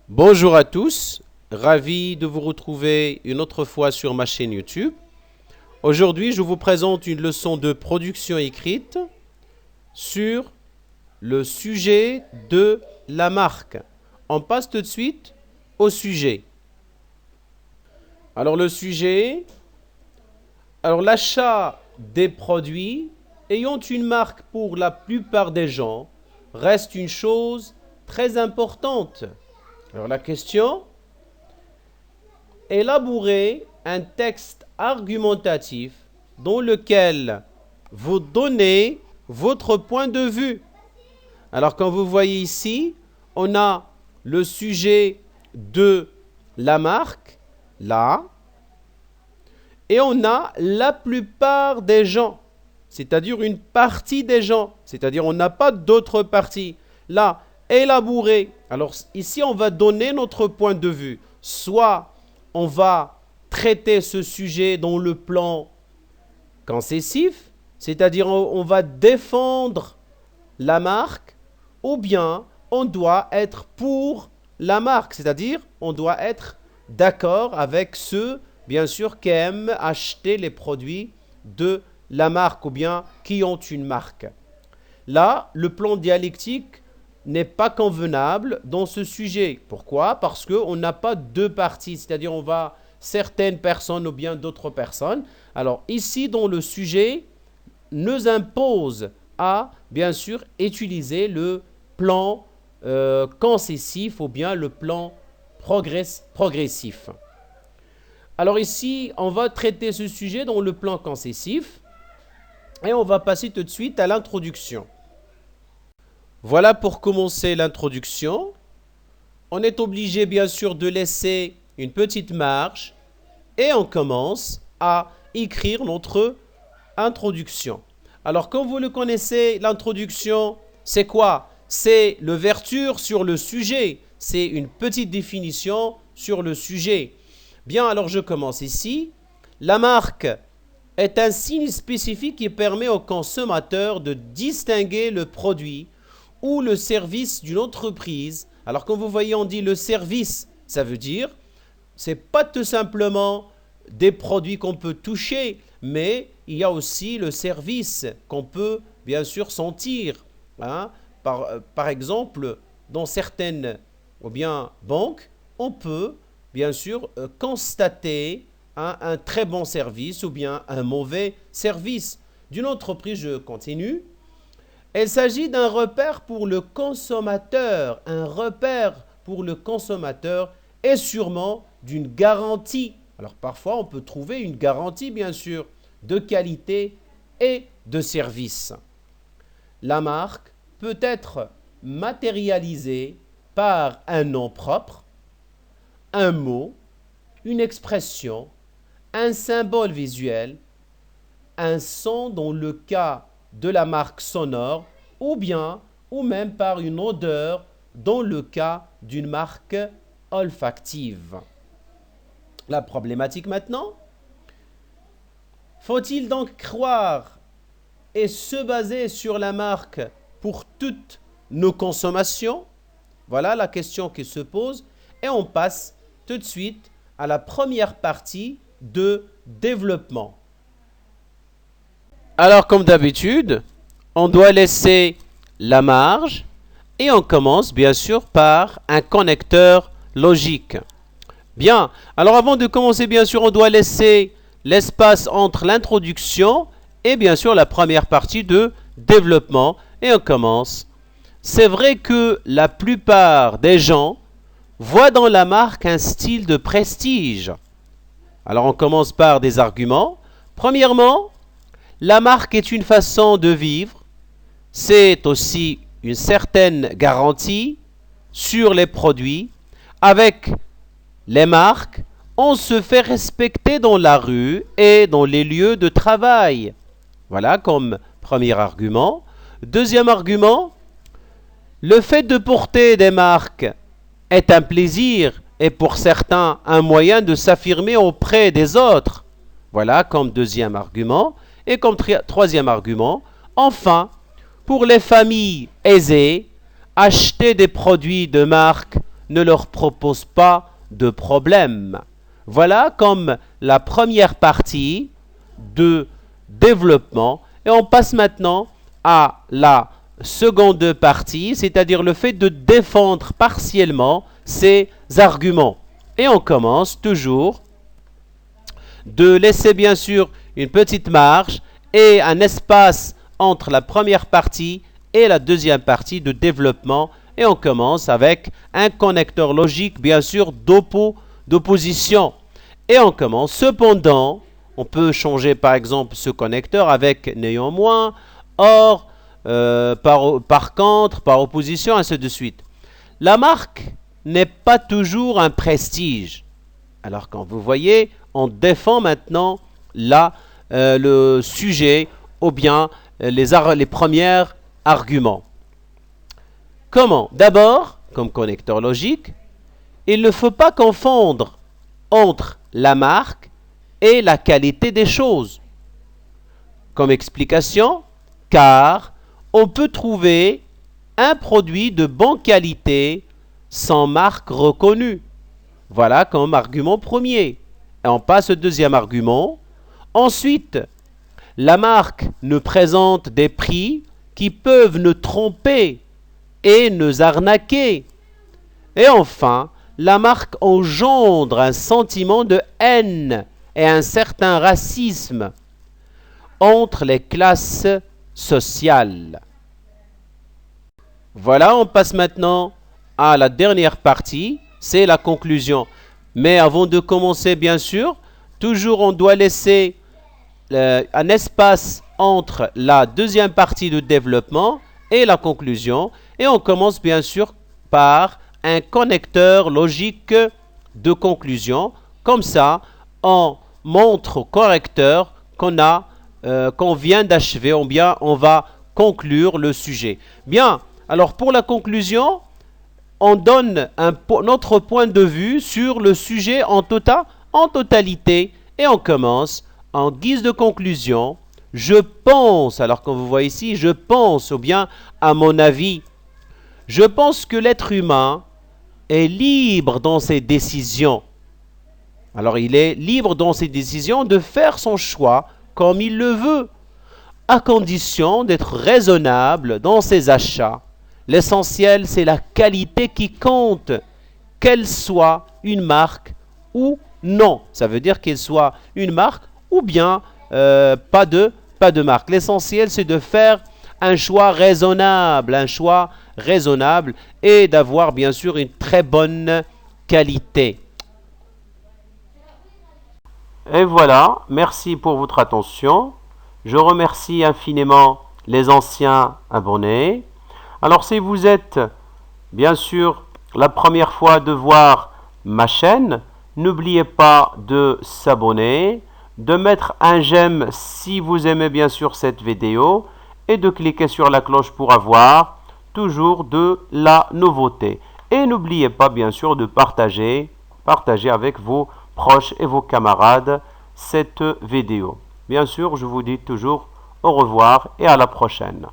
Bonjour à tous, ravi de vous retrouver une autre fois sur ma chaîne YouTube. Aujourd'hui, je vous présente une leçon de production écrite sur le sujet de la marque. On passe tout de suite au sujet. Alors le sujet, l'achat des produits ayant une marque pour la plupart des gens reste une chose très importante. Alors la question, élaborer un texte argumentatif dans lequel vous donnez votre point de vue. Alors comme vous voyez ici, on a le sujet de la marque, là, et on a la plupart des gens, c'est-à-dire une partie des gens, c'est-à-dire on n'a pas d'autres parties. Là, élaborer. Alors ici, on va donner notre point de vue. Soit on va traiter ce sujet dans le plan concessif, c'est-à-dire on va défendre la marque, ou bien on doit être pour la marque, c'est-à-dire on doit être d'accord avec ceux, bien sûr, qui aiment acheter les produits de la marque ou bien qui ont une marque. Là, le plan dialectique n'est pas convenable dans ce sujet. Pourquoi? Parce qu'on n'a pas deux parties, c'est-à-dire on va certaines personnes ou bien d'autres personnes. Alors ici, dans le sujet, nous impose à, bien sûr, utiliser le plan concessif ou bien le plan progressif. Alors ici, on va traiter ce sujet dans le plan concessif et on va passer tout de suite à l'introduction. Voilà pour commencer l'introduction. On est obligé bien sûr de laisser une petite marge et on commence à écrire notre introduction. Alors comme vous le connaissez, l'introduction, c'est quoi? C'est l'ouverture sur le sujet. C'est une petite définition sur le sujet. Bien, alors je commence ici. La marque est un signe spécifique qui permet au consommateur de distinguer le produit ou le service d'une entreprise. Alors comme vous voyez, on dit le service, ça veut dire, c'est pas tout simplement des produits qu'on peut toucher, mais il y a aussi le service qu'on peut bien sûr sentir. Par exemple, dans certaines ou bien banques, on peut bien sûr constater un très bon service ou bien un mauvais service d'une entreprise. Je continue. Il s'agit d'un repère pour le consommateur, un repère pour le consommateur et sûrement d'une garantie. Alors parfois on peut trouver une garantie bien sûr de qualité et de service. La marque peut être matérialisée par un nom propre, un mot, une expression, un symbole visuel, un son dans le cas de la marque sonore ou même par une odeur dans le cas d'une marque olfactive. La problématique maintenant, faut-il donc croire et se baser sur la marque pour toutes nos consommations? Voilà la question qui se pose et on passe tout de suite à la première partie de développement. Alors, comme d'habitude, on doit laisser la marge et on commence bien sûr par un connecteur logique. Bien, alors avant de commencer, bien sûr, on doit laisser l'espace entre l'introduction et bien sûr la première partie de développement et on commence. C'est vrai que la plupart des gens voient dans la marque un style de prestige. Alors on commence par des arguments. Premièrement, la marque est une façon de vivre, c'est aussi une certaine garantie sur les produits. Avec les marques, on se fait respecter dans la rue et dans les lieux de travail. Voilà comme premier argument. Deuxième argument, le fait de porter des marques est un plaisir et pour certains un moyen de s'affirmer auprès des autres. Voilà comme deuxième argument. Et comme troisième argument, enfin, pour les familles aisées, acheter des produits de marque ne leur propose pas de problème. Voilà comme la première partie de développement. Et on passe maintenant à la seconde partie, c'est-à-dire le fait de défendre partiellement ces arguments. Et on commence toujours de laisser bien sûr une petite marge et un espace entre la première partie et la deuxième partie de développement. Et on commence avec un connecteur logique, bien sûr, d'opposition. Et on commence. Cependant, on peut changer par exemple ce connecteur avec néanmoins, or, par contre, par opposition, ainsi de suite. La marque n'est pas toujours un prestige. Alors quand vous voyez, on défend maintenant le sujet ou bien les premiers arguments. Comment? D'abord, comme connecteur logique, il ne faut pas confondre entre la marque et la qualité des choses. Comme explication, car on peut trouver un produit de bonne qualité sans marque reconnue. Voilà comme argument premier. Et on passe au deuxième argument. Ensuite, la marque nous présente des prix qui peuvent nous tromper et nous arnaquer. Et enfin, la marque engendre un sentiment de haine et un certain racisme entre les classes sociales. Voilà, on passe maintenant à la dernière partie, c'est la conclusion. Mais avant de commencer, bien sûr, toujours on doit laisser un espace entre la deuxième partie de développement et la conclusion. Et on commence bien sûr par un connecteur logique de conclusion. Comme ça, on montre au correcteur qu'on vient d'achever, ou bien on va conclure le sujet. Bien, alors pour la conclusion, on donne notre point de vue sur le sujet en totalité et on commence en guise de conclusion. Je pense, alors quand vous voyez ici, je pense, ou bien à mon avis, je pense que l'être humain est libre dans ses décisions. Alors il est libre dans ses décisions de faire son choix comme il le veut, à condition d'être raisonnable dans ses achats. L'essentiel, c'est la qualité qui compte, qu'elle soit une marque ou non. Ça veut dire qu'elle soit une marque ou bien pas de marque. L'essentiel, c'est de faire un choix raisonnable et d'avoir bien sûr une très bonne qualité. Et voilà, merci pour votre attention. Je remercie infiniment les anciens abonnés. Alors si vous êtes bien sûr la première fois de voir ma chaîne, n'oubliez pas de s'abonner, de mettre un j'aime si vous aimez bien sûr cette vidéo et de cliquer sur la cloche pour avoir toujours de la nouveauté. Et n'oubliez pas bien sûr de partager avec vos proches et vos camarades cette vidéo. Bien sûr, je vous dis toujours au revoir et à la prochaine.